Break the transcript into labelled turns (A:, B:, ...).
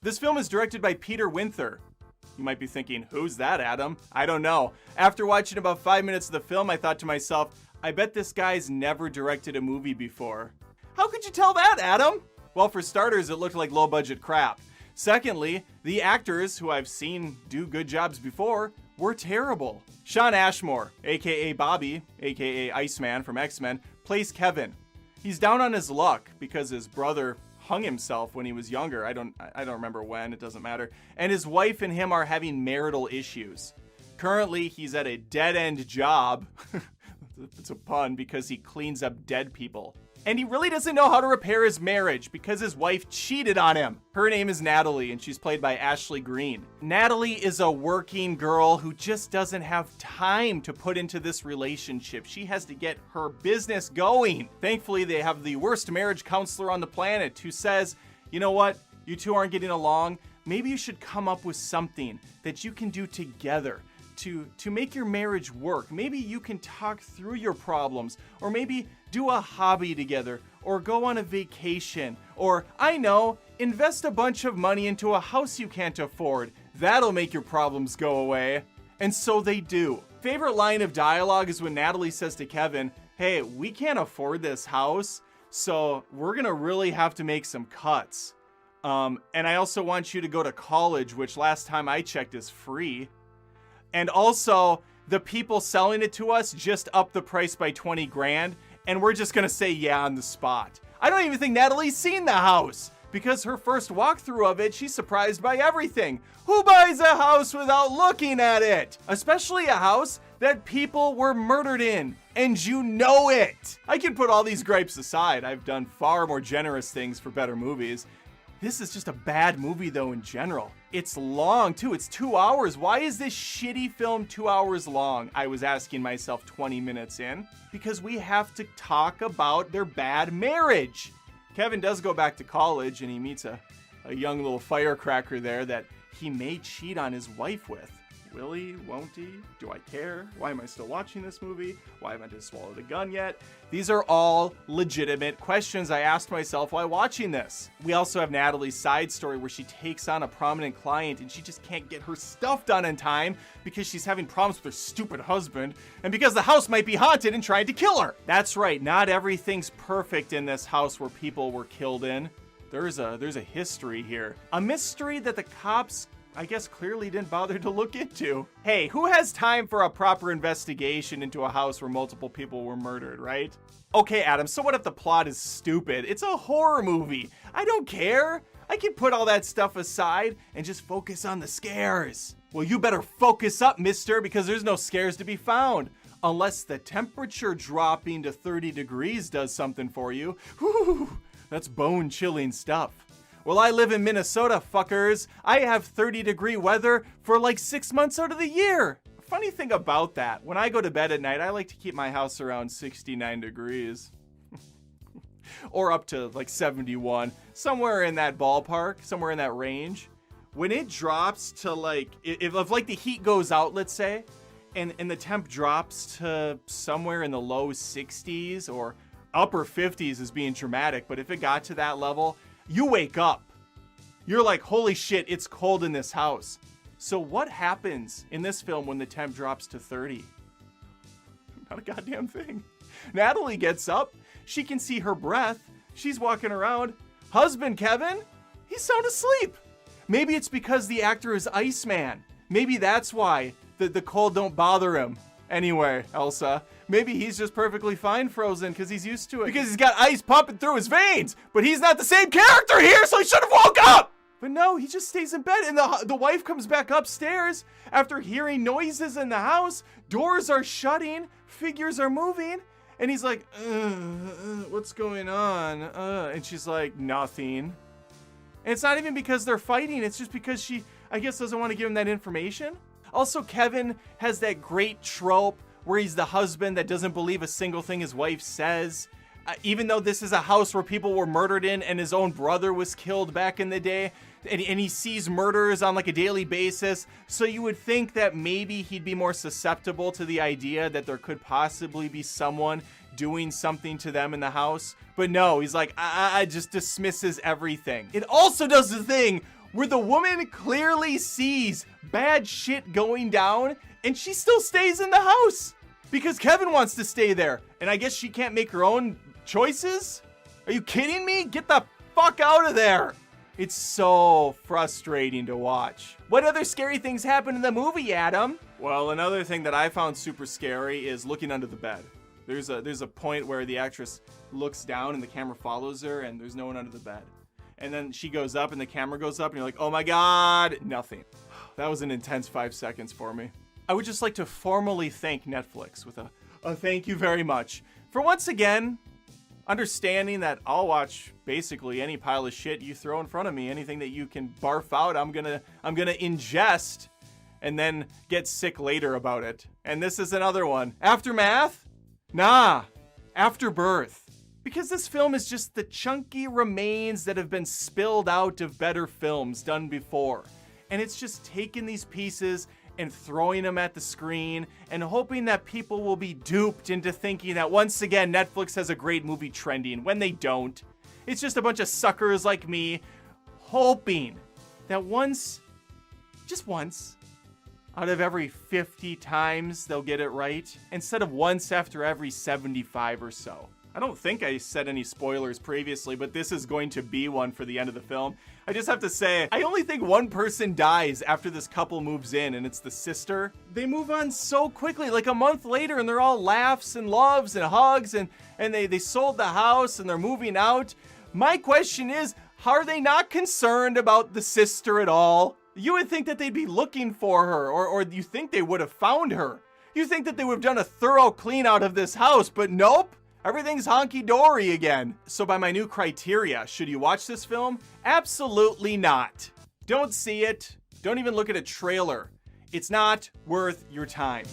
A: This film is directed by Peter Winther. You might be thinking, who's that, Adam? I don't know. After watching about 5 minutes of the film, I thought to myself, I bet this guy's never directed a movie before. How could you tell that, Adam? Well, for starters, it looked like low-budget crap. Secondly, the actors, who I've seen do good jobs before, were terrible. Shawn Ashmore, aka Bobby, aka Iceman from X-Men, plays Kevin. He's down on his luck because his brother hung himself when he was younger. I don't remember when, it doesn't matter. And his wife and him are having marital issues. Currently, he's at a dead-end job. It's a pun because he cleans up dead people. And he really doesn't know how to repair his marriage because his wife cheated on him. Her name is Natalie, and she's played by Ashley Greene. Natalie is a working girl who just doesn't have time to put into this relationship. She has to get her business going. Thankfully, they have the worst marriage counselor on the planet who says, you know what, you two aren't getting along. Maybe you should come up with something that you can do together to make your marriage work. Maybe you can talk through your problems, or maybe do a hobby together, or go on a vacation, or, I know, invest a bunch of money into a house you can't afford. That'll make your problems go away. And so they do. Favorite line of dialogue is when Natalie says to Kevin, hey, we can't afford this house, so we're gonna really have to make some cuts. And I also want you to go to college, which last time I checked is free. And also, the people selling it to us just upped the price by 20 grand, and we're just gonna say yeah on the spot. I don't even think Natalie's seen the house, because her first walkthrough of it, she's surprised by everything. Who buys a house without looking at it? Especially a house that people were murdered in, and you know it. I can put all these gripes aside. I've done far more generous things for better movies. This is just a bad movie though in general. It's long too, it's 2 hours. Why is this shitty film 2 hours long? I was asking myself 20 minutes in. Because we have to talk about their bad marriage. Kevin does go back to college and he meets a young little firecracker there that he may cheat on his wife with. Will he? Won't he? Do I care? Why am I still watching this movie? Why haven't I swallowed a gun yet? These are all legitimate questions I asked myself while watching this. We also have Natalie's side story where she takes on a prominent client and she just can't get her stuff done in time because she's having problems with her stupid husband and because the house might be haunted and trying to kill her. That's right, not everything's perfect in this house where people were killed in. There's a history here. A mystery that the cops, I guess, clearly didn't bother to look into. Hey, who has time for a proper investigation into a house where multiple people were murdered, right? Okay, Adam, so what if the plot is stupid? It's a horror movie. I don't care. I can put all that stuff aside and just focus on the scares. Well, you better focus up, mister, because there's no scares to be found. Unless the temperature dropping to 30 degrees does something for you. Whew, that's bone-chilling stuff. Well, I live in Minnesota, fuckers. I have 30-degree weather for like 6 months out of the year. Funny thing about that, when I go to bed at night, I like to keep my house around 69 degrees. Or up to like 71. Somewhere in that ballpark, somewhere in that range. When it drops to like, if like the heat goes out, let's say, and the temp drops to somewhere in the low 60s or upper 50s is being dramatic, but if it got to that level, you wake up. You're like, holy shit, it's cold in this house. So what happens in this film when the temp drops to 30? Not a goddamn thing. Natalie gets up. She can see her breath. She's walking around. Husband Kevin, he's sound asleep. Maybe it's because the actor is Iceman. Maybe that's why the cold don't bother him. Anyway, Elsa, maybe he's just perfectly fine frozen because he's used to it. Because he's got ice pumping through his veins. But he's not the same character here, so he should have woke up. But no, he just stays in bed. And the wife comes back upstairs after hearing noises in the house. Doors are shutting. Figures are moving. And he's like, what's going on? And she's like, nothing. And it's not even because they're fighting. It's just because she, I guess, doesn't want to give him that information. Also, Kevin has that great trope where he's the husband that doesn't believe a single thing his wife says. Even though this is a house where people were murdered in and his own brother was killed back in the day. And he sees murders on like a daily basis. So you would think that maybe he'd be more susceptible to the idea that there could possibly be someone doing something to them in the house. But no, he's like, just dismisses everything. It also does the thing where the woman clearly sees bad shit going down and she still stays in the house because Kevin wants to stay there. And I guess she can't make her own choices? Are you kidding me? Get the fuck out of there. It's so frustrating to watch. What other scary things happen in the movie, Adam? Well, another thing that I found super scary is looking under the bed. There's a point where the actress looks down and the camera follows her and there's no one under the bed. And then she goes up and the camera goes up and you're like, oh my God, nothing. That was an intense 5 seconds for me. I would just like to formally thank Netflix with a thank you very much for once again understanding that I'll watch basically any pile of shit you throw in front of me. Anything that you can barf out, I'm gonna ingest and then get sick later about it. And this is another one. Aftermath? Nah. Afterbirth. Because this film is just the chunky remains that have been spilled out of better films done before. And it's just taking these pieces and throwing them at the screen and hoping that people will be duped into thinking that once again Netflix has a great movie trending when they don't. It's just a bunch of suckers like me hoping that just once, out of every 50 times they'll get it right, instead of once after every 75 or so. I don't think I said any spoilers previously, but this is going to be one for the end of the film. I just have to say, I only think one person dies after this couple moves in, and it's the sister. They move on so quickly, like a month later, and they're all laughs and loves and hugs, and they sold the house, and they're moving out. My question is, how are they not concerned about the sister at all? You would think that they'd be looking for her, or you think they would have found her. You think that they would have done a thorough clean out of this house, but nope. Everything's honky-dory again. So by my new criteria, should you watch this film? Absolutely not. Don't see it. Don't even look at a trailer. It's not worth your time.